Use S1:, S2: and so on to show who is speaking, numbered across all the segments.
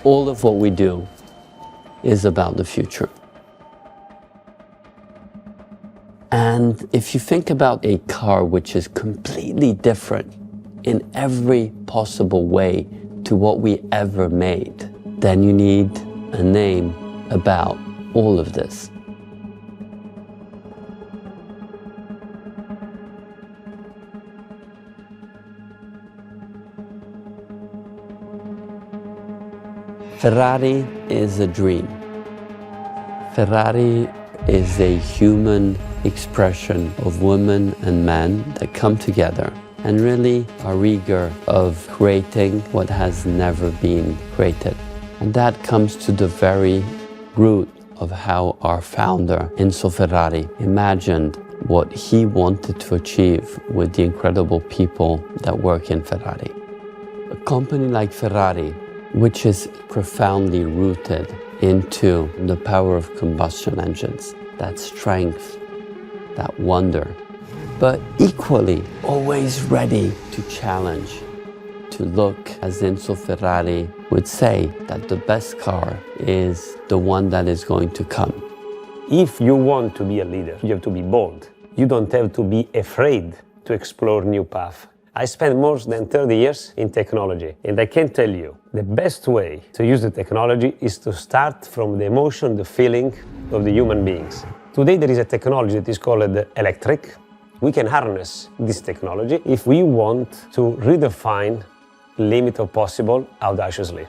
S1: All of what we do is about the future. And if you think about a car which is completely different in every possible way to what we ever made, then you need a name about all of this. Ferrari is a dream. Ferrari is a human expression of women and men that come together and really are eager of creating what has never been created. And that comes to the very root of how our founder, Enzo Ferrari, imagined what he wanted to achieve with the incredible people that work in Ferrari. A company like Ferrari, which is profoundly rooted into the power of combustion engines, that strength, that wonder, but equally always ready to challenge, to look, as Enzo Ferrari would say, that the best car is the one that is going to come.
S2: If you want to be a leader, you have to be bold. You don't have to be afraid to explore new paths. I spent more than 30 years in technology, and I can tell you, the best way to use the technology is to start from the emotion, the feeling of the human beings. Today there is a technology that is called electric. We can harness this technology if we want to redefine the limit of possible audaciously.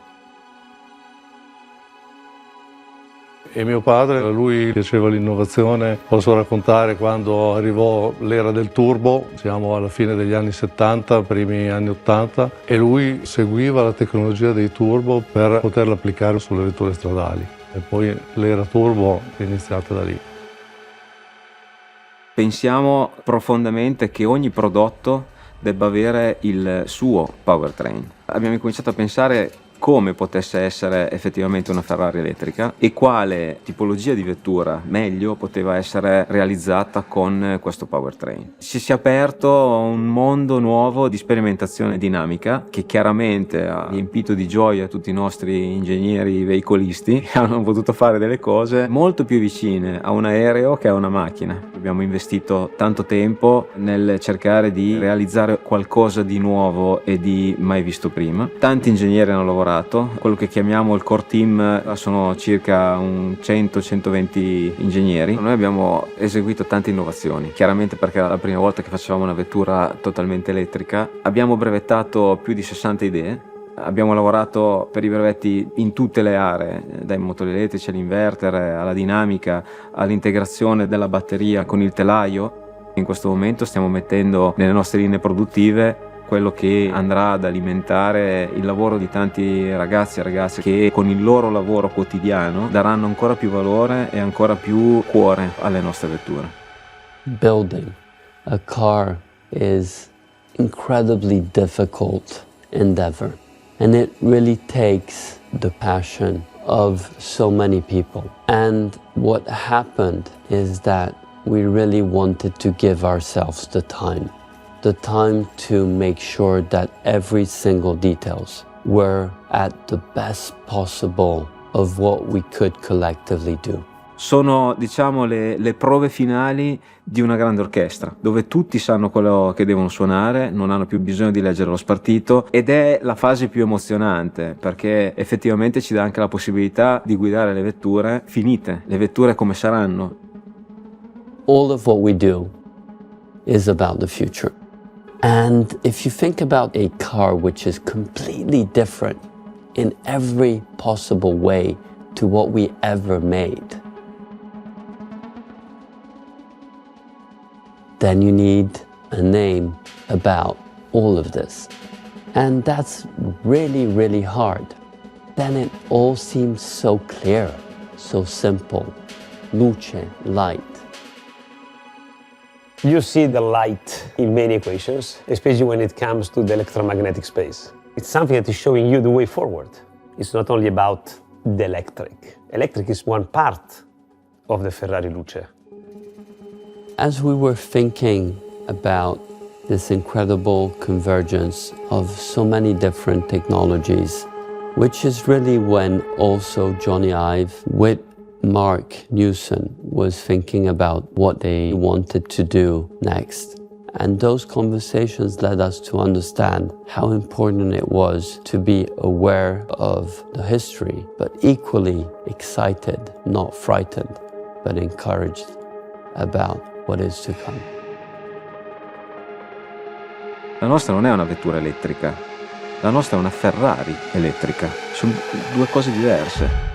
S3: E mio padre, a lui piaceva l'innovazione. Posso raccontare quando arrivò l'era del turbo, siamo alla fine degli anni 70, primi anni 80, e lui seguiva la tecnologia dei turbo per poterla applicare sulle vetture stradali. E poi l'era turbo è iniziata da lì.
S4: Pensiamo profondamente che ogni prodotto debba avere il suo powertrain. Abbiamo cominciato a pensare come potesse essere effettivamente una Ferrari elettrica e quale tipologia di vettura meglio poteva essere realizzata con questo powertrain. Si è aperto un mondo nuovo di sperimentazione dinamica che chiaramente ha riempito di gioia tutti i nostri ingegneri veicolisti che hanno potuto fare delle cose molto più vicine a un aereo che a una macchina. Abbiamo investito tanto tempo nel cercare di realizzare qualcosa di nuovo e di mai visto prima. Tanti ingegneri hanno lavorato. Quello che chiamiamo il core team sono circa 100-120 ingegneri. Noi abbiamo eseguito tante innovazioni, chiaramente perché era la prima volta che facevamo una vettura totalmente elettrica. Abbiamo brevettato più di 60 idee. Abbiamo lavorato per i brevetti in tutte le aree, dai motori elettrici all'inverter, alla dinamica, all'integrazione della batteria con il telaio. In questo momento stiamo mettendo nelle nostre linee produttive quello che andrà ad alimentare il lavoro di tanti ragazzi e ragazze che con il loro lavoro quotidiano daranno ancora più valore e ancora più cuore alle nostre vetture.
S1: Building a car is incredibly difficult endeavor, and it really takes the passion of so many people. And what happened is that we really wanted to give ourselves the time to make sure that every single details were at the best possible of what we could collectively do.
S4: Sono, diciamo, le prove finali di una grande orchestra, dove tutti sanno quello che devono suonare, non hanno più bisogno di leggere lo spartito, ed è la fase più emozionante, perché effettivamente ci dà anche la possibilità di guidare le vetture finite, le vetture come saranno.
S1: All of what we do is about the future. And if you think about a car which is completely different in every possible way to what we ever made, then you need a name about all of this. And that's really, really hard. Then it all seems so clear, so simple. Luce, light.
S2: You see the light in many equations, especially when it comes to the electromagnetic space. It's something that is showing you the way forward. It's not only about the electric. Electric is one part of the Ferrari Luce.
S1: As we were thinking about this incredible convergence of so many different technologies, which is really when also Johnny Ive with Mark Newson was thinking about what they wanted to do next. And those conversations led us to understand how important it was to be aware of the history, but equally excited, not frightened, but encouraged about what is to come.
S4: La nostra non è una vettura elettrica, la nostra è una Ferrari elettrica, sono due cose diverse.